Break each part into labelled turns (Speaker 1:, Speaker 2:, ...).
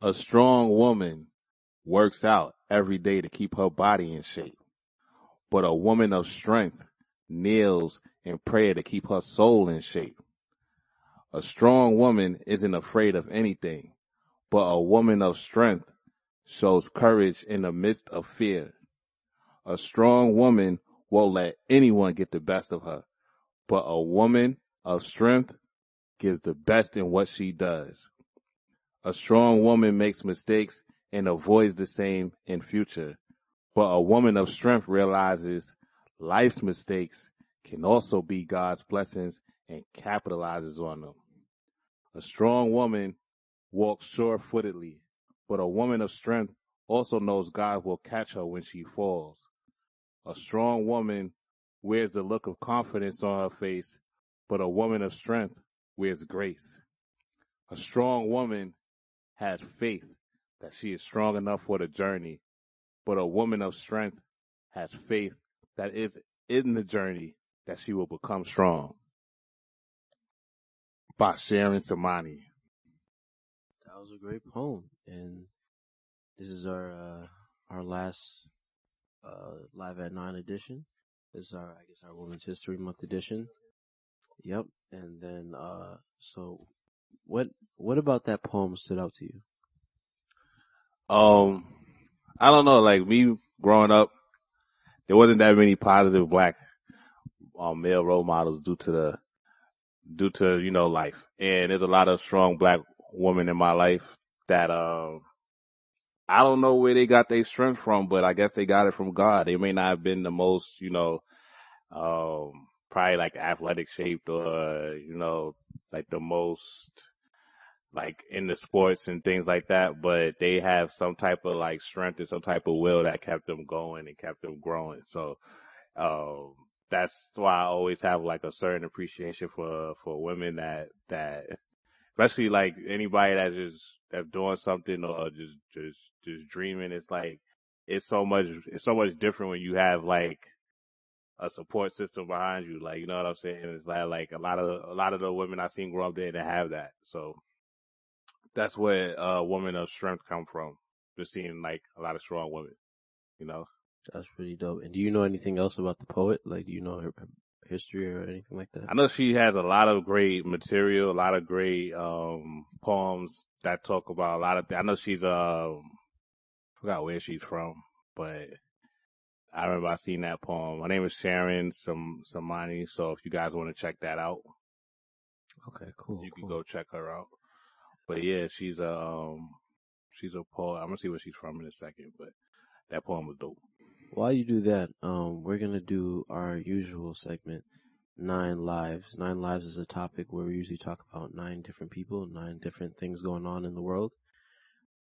Speaker 1: A strong woman works out every day to keep her body in shape, but a woman of strength kneels in prayer to keep her soul in shape. A strong woman isn't afraid of anything, but a woman of strength shows courage in the midst of fear. A strong woman won't let anyone get the best of her, but a woman of strength gives the best in what she does. A strong woman makes mistakes and avoids the same in future, but a woman of strength realizes life's mistakes can also be God's blessings and capitalizes on them. A strong woman walks sure-footedly, but a woman of strength also knows God will catch her when she falls. A strong woman wears the look of confidence on her face, but a woman of strength wears grace. A strong woman has faith that she is strong enough for the journey, but a woman of strength has faith that is in the journey that she will become strong. By Sharon Samani.
Speaker 2: That was a great poem, and this is our last Live at 9 edition. This is our Women's History Month edition. Yep, and then so what about that poem stood out to you?
Speaker 1: I don't know. Like me growing up, there wasn't that many positive black male role models due to life, and there's a lot of strong black women in my life that I don't know where they got their strength from, but I guess they got it from God. They may not have been the most probably like athletic shaped or like the most like in the sports and things like that, but they have some type of like strength and some type of will that kept them going and kept them growing. So, that's why I always have like a certain appreciation for women that, especially like anybody that's doing something or just dreaming. It's like, it's so much different when you have like a support system behind you. Like, you know what I'm saying? It's like a lot of the women I seen grow up there that have that. So, that's where women of strength come from. Just seeing like a lot of strong women, you know.
Speaker 2: That's pretty dope. And do you know anything else about the poet? Like, do you know her history or anything like that?
Speaker 1: I know she has a lot of great material, a lot of great poems that talk about a lot of. I know she's forgot where she's from, but I remember I seen that poem. Her name is Sharon Samani. So if you guys want to check that out,
Speaker 2: okay, cool.
Speaker 1: You can go check her out. But yeah, she's a poet. I'm gonna see where she's from in a second, but that poem was dope.
Speaker 2: While you do that, we're gonna do our usual segment, 9 Lives. 9 Lives is a topic where we usually talk about 9 different people, 9 different things going on in the world.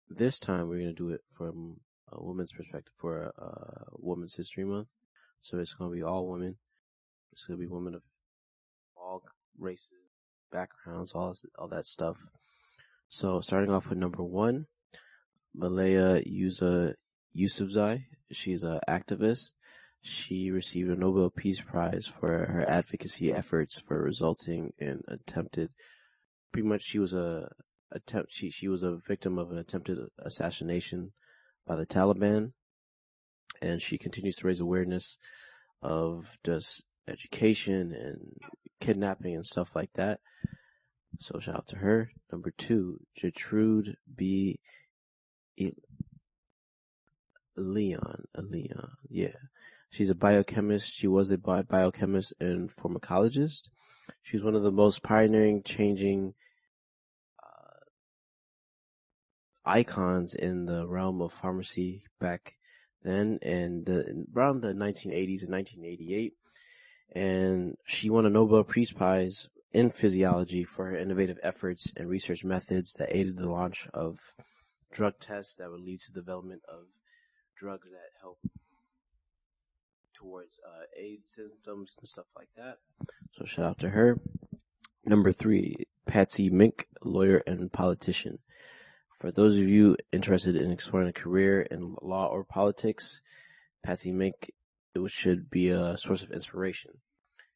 Speaker 2: This time we're gonna do it from a woman's perspective for Women's History Month. So it's gonna be all women. It's gonna be women of all races, backgrounds, all that stuff. So starting off with number 1, Malaya Yousafzai. She's an activist. She received a Nobel Peace Prize for her advocacy efforts for resulting in pretty much she was a victim of an attempted assassination by the Taliban, and she continues to raise awareness of just education and kidnapping and stuff like that. So shout out to her. Number 2, Gertrude B. Leon. Yeah. She's a biochemist. She was a biochemist and pharmacologist. She was one of the most pioneering, changing icons in the realm of pharmacy back then, and around the 1980s and 1988. And she won a Nobel Peace Prize in physiology for her innovative efforts and research methods that aided the launch of drug tests that would lead to the development of drugs that help towards AIDS symptoms and stuff like that. So shout out to her. Number 3, Patsy Mink, lawyer and politician. For those of you interested in exploring a career in law or politics, Patsy Mink should be a source of inspiration.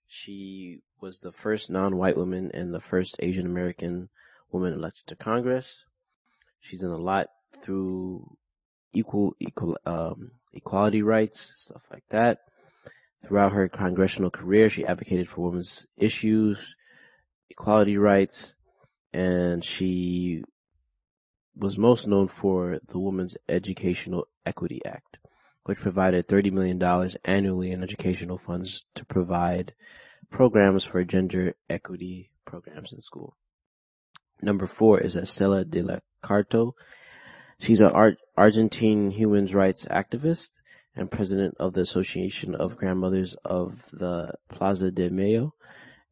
Speaker 2: She was the first non-white woman and the first Asian American woman elected to Congress. She's done a lot through equality rights, stuff like that. Throughout her congressional career, she advocated for women's issues, equality rights, and she was most known for the Women's Educational Equity Act, which provided $30 million annually in educational funds to provide programs for gender equity programs in school. Number 4 is Estela de la Carto. She's an Argentine human rights activist and president of the Association of Grandmothers of the Plaza de Mayo,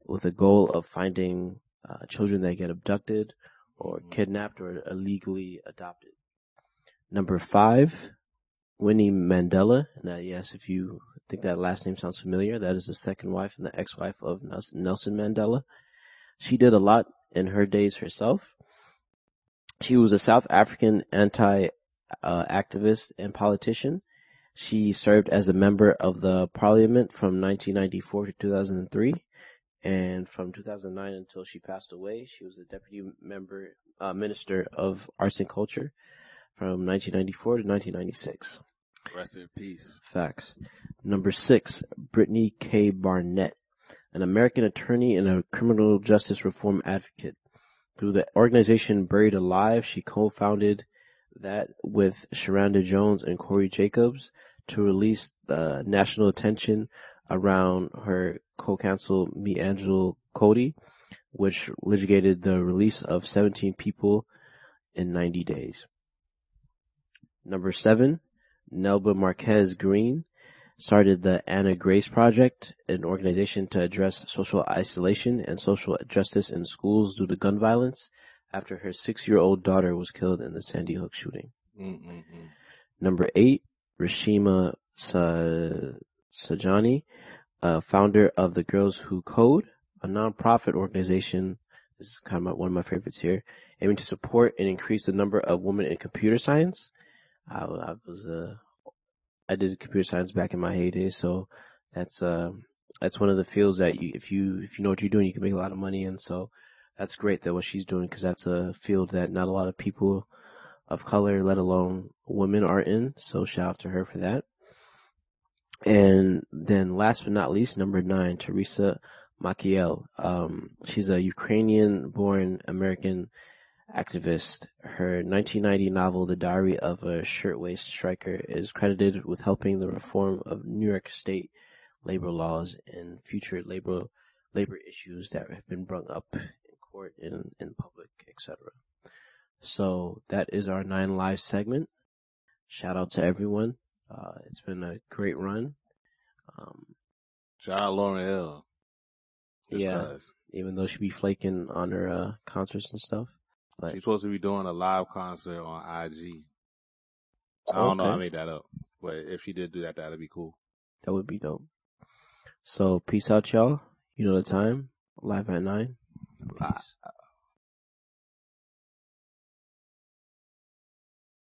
Speaker 2: with a goal of finding children that get abducted or kidnapped or illegally adopted. Number 5, Winnie Mandela. Now, yes, if you think that last name sounds familiar, that is the second wife and the ex-wife of Nelson Mandela. She did a lot in her days herself. She was a South African anti-activist and politician. She served as a member of the parliament from 1994 to 2003. And from 2009 until she passed away, she was the deputy minister of arts and culture from 1994 to 1996.
Speaker 1: Rest in peace.
Speaker 2: Facts. Number 6, Brittany K. Barnett, an American attorney and a criminal justice reform advocate. Through the organization Buried Alive, she co-founded that with Sharanda Jones and Corey Jacobs to release the national attention around her co-counsel Me'Angel Cody, which litigated the release of 17 people in 90 days. Number 7, Nelba Marquez Green started the Anna Grace Project, an organization to address social isolation and social justice in schools due to gun violence after her 6-year-old daughter was killed in the Sandy Hook shooting. Number 8, Rashima Sajani, founder of the Girls Who Code, a nonprofit organization. This is kind of one of my favorites here, aiming to support and increase the number of women in computer science. I did computer science back in my heyday, so that's one of the fields that if you know what you're doing, you can make a lot of money in. So that's great that what she's doing, because that's a field that not a lot of people of color, let alone women, are in. So shout out to her for that. And then last but not least, number 9, Teresa Makiel. She's a Ukrainian-born American activist. Her 1990 novel, The Diary of a Shirtwaist Striker, is credited with helping the reform of New York State labor laws and future labor issues that have been brought up in court, in public, etc. So that is our 9 Lives segment. Shout out to everyone. It's been a great run.
Speaker 1: Shout out Lauryn Hill.
Speaker 2: Even though she be flaking on her concerts and stuff. But
Speaker 1: she's supposed to be doing a live concert on IG. I don't know, I made that up. But if she did do that, that'd be cool.
Speaker 2: That would be dope. So peace out, y'all. You know the time. Live at 9. Peace.